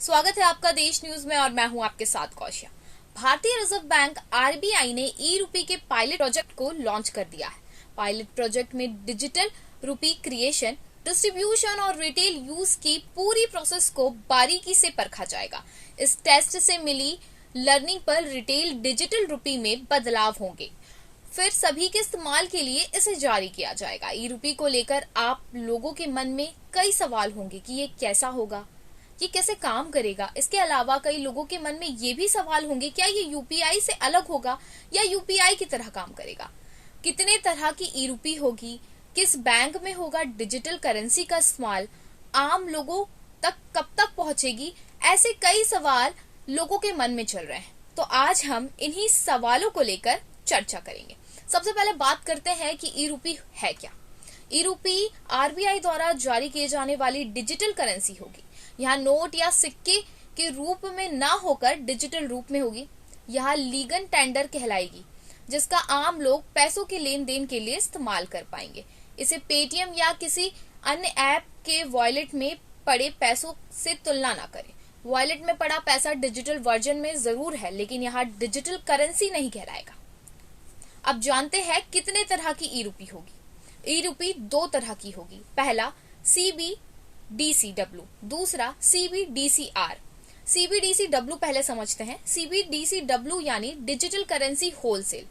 स्वागत है आपका देश न्यूज में और मैं हूं आपके साथ कौशिया। भारतीय रिजर्व बैंक आरबीआई ने ई रूपी के पायलट प्रोजेक्ट को लॉन्च कर दिया है। पायलट प्रोजेक्ट में डिजिटल रूपी क्रिएशन, डिस्ट्रीब्यूशन और रिटेल यूज की पूरी प्रोसेस को बारीकी से परखा जाएगा। इस टेस्ट से मिली लर्निंग पर रिटेल डिजिटल रूपी में बदलाव होंगे, फिर सभी के इस्तेमाल के लिए इसे जारी किया जाएगा। ई रूपी को लेकर आप लोगों के मन में कई सवाल होंगे कि ये कैसा होगा, ये कैसे काम करेगा। इसके अलावा कई लोगों के मन में ये भी सवाल होंगे, क्या ये यूपीआई से अलग होगा या यूपीआई की तरह काम करेगा, कितने तरह की ई रूपी होगी, किस बैंक में होगा डिजिटल करेंसी का इस्तेमाल, आम लोगों तक कब तक पहुंचेगी। ऐसे कई सवाल लोगों के मन में चल रहे हैं, तो आज हम इन्हीं सवालों को लेकर चर्चा करेंगे। सबसे पहले बात करते हैं कि ई रूपी है क्या। ई रूपी आरबीआई द्वारा जारी किए जाने वाली डिजिटल करेंसी होगी। यहाँ नोट या सिक्के के रूप में ना होकर डिजिटल रूप में होगी। यहाँ लीगल टेंडर कहलाएगी, जिसका आम लोग पैसों के लेन देन के लिए इस्तेमाल कर पाएंगे। इसे पेटीएम या किसी अन्य ऐप के वॉलेट में पड़े पैसों से तुलना ना करें। वॉलेट में पड़ा पैसा डिजिटल वर्जन में जरूर है, लेकिन यहाँ डिजिटल करेंसी नहीं कहलाएगा। अब जानते हैं कितने तरह की ई रूपी होगी। ई रूपी दो तरह की होगी। पहला CBDCW, दूसरा CBDCR। CBDCW पहले समझते हैं। CBDCW यानी डिजिटल करेंसी होलसेल।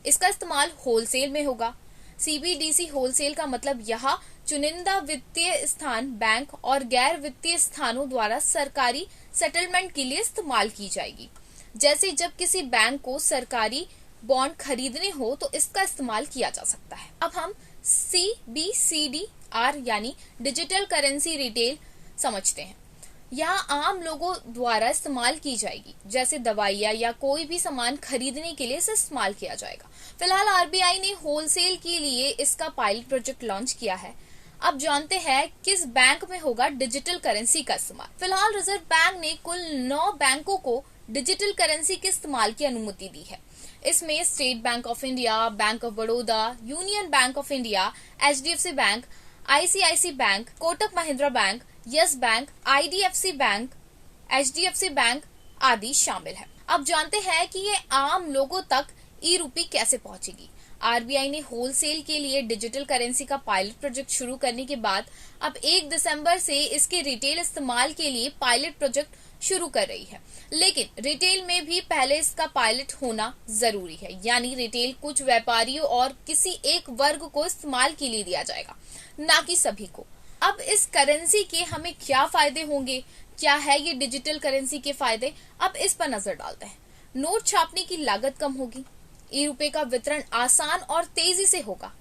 इसका इस्तेमाल होलसेल में होगा। CBDC होलसेल का मतलब यहाँ चुनिंदा वित्तीय स्थान, बैंक और गैर वित्तीय स्थानों द्वारा सरकारी सेटलमेंट के लिए इस्तेमाल की जाएगी। जैसे जब किसी बैंक को सरकारी बॉन्ड खरीदने हो तो इसका इस्तेमाल किया जा सकता है। अब हम CBCDR यानी डिजिटल करेंसी रिटेल समझते हैं। यहाँ आम लोगों द्वारा इस्तेमाल की जाएगी, जैसे दवाइयाँ या कोई भी सामान खरीदने के लिए इसे इस्तेमाल किया जाएगा। फिलहाल आरबीआई ने होलसेल के लिए इसका पायलट प्रोजेक्ट लॉन्च किया है। अब जानते हैं किस बैंक में होगा डिजिटल करेंसी का इस्तेमाल। फिलहाल रिजर्व बैंक ने कुल 9 बैंकों को डिजिटल करेंसी के इस्तेमाल की अनुमति दी है। इसमें state bank of India, bank of Baroda, union bank of India, HDFC bank, ICICI bank, Kotak Mahindra bank, yes bank, IDFC bank, HDFC bank आदि शामिल है। अब जानते हैं कि ये आम लोगों तक ई रूपी कैसे पहुंचेगी। आरबीआई ने होलसेल के लिए डिजिटल करेंसी का पायलट प्रोजेक्ट शुरू करने के बाद अब 1 दिसंबर से इसके रिटेल इस्तेमाल के लिए पायलट प्रोजेक्ट शुरू कर रही है। लेकिन रिटेल में भी पहले इसका पायलट होना जरूरी है, यानी रिटेल कुछ व्यापारियों और किसी एक वर्ग को इस्तेमाल के लिए दिया जाएगा, ना कि सभी को। अब इस करेंसी के हमें क्या फायदे होंगे, क्या है ये डिजिटल करेंसी के फायदे, अब इस पर नजर डालते हैं। नोट छापने की लागत कम होगी। ई रूपे का वितरण आसान और तेजी से होगा।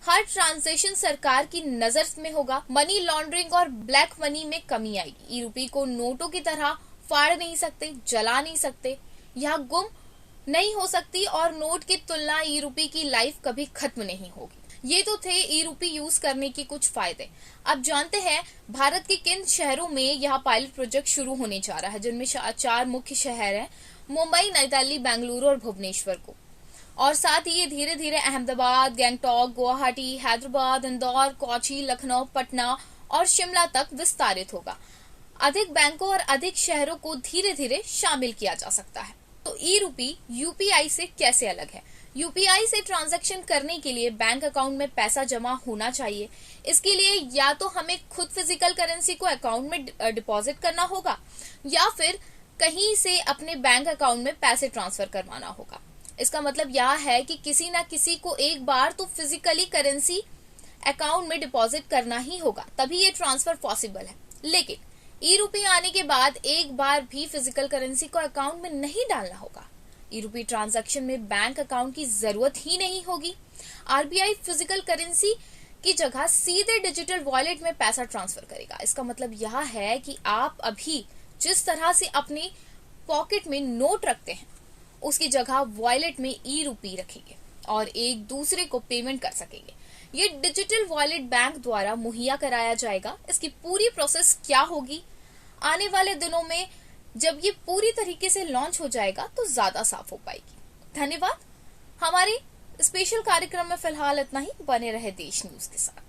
हर ट्रांजैक्शन सरकार की नजर में होगा। मनी लॉन्ड्रिंग और ब्लैक मनी में कमी आएगी। ई रूपी को नोटों की तरह फाड़ नहीं सकते, जला नहीं सकते, यह गुम नहीं हो सकती और नोट की तुलना ई रूपी की लाइफ कभी खत्म नहीं होगी। ये तो थे ई रूपी यूज करने के कुछ फायदे। अब जानते हैं भारत के किन शहरों में यह पायलट प्रोजेक्ट शुरू होने जा रहा है, जिनमें 4 मुख्य शहर हैं, मुंबई, नई दिल्ली, बेंगलुरु और भुवनेश्वर को। और साथ ही ये धीरे धीरे अहमदाबाद, गैंगटॉक, गुवाहाटी, हैदराबाद, इंदौर, कोची, लखनऊ, पटना और शिमला तक विस्तारित होगा। अधिक बैंकों और अधिक शहरों को धीरे धीरे शामिल किया जा सकता है। तो ई रूपी यूपीआई से कैसे अलग है। यूपीआई से ट्रांजैक्शन करने के लिए बैंक अकाउंट में पैसा जमा होना चाहिए। इसके लिए या तो हमें खुद फिजिकल करेंसी को अकाउंट में डिपॉजिट करना होगा या फिर कहीं से अपने बैंक अकाउंट में पैसे ट्रांसफर करवाना होगा। इसका मतलब यह है कि किसी ना किसी को एक बार तो फिजिकली करेंसी अकाउंट में डिपॉजिट करना ही होगा, तभी ये ट्रांसफर पॉसिबल है। लेकिन ई रूपी आने के बाद एक बार भी फिजिकल करेंसी को अकाउंट में नहीं डालना होगा। ई रूपी ट्रांजैक्शन में बैंक अकाउंट की जरूरत ही नहीं होगी। आरबीआई फिजिकल करेंसी की जगह सीधे डिजिटल वॉलेट में पैसा ट्रांसफर करेगा। इसका मतलब यह है कि आप अभी जिस तरह से अपने पॉकेट में नोट रखते हैं, उसकी जगह वॉलेट में ई रूपी रखेंगे और एक दूसरे को पेमेंट कर सकेंगे। ये डिजिटल वॉलेट बैंक द्वारा मुहैया कराया जाएगा। इसकी पूरी प्रोसेस क्या होगी, आने वाले दिनों में जब ये पूरी तरीके से लॉन्च हो जाएगा तो ज्यादा साफ हो पाएगी। धन्यवाद। हमारे स्पेशल कार्यक्रम में फिलहाल इतना ही। बने रहे देश न्यूज के साथ।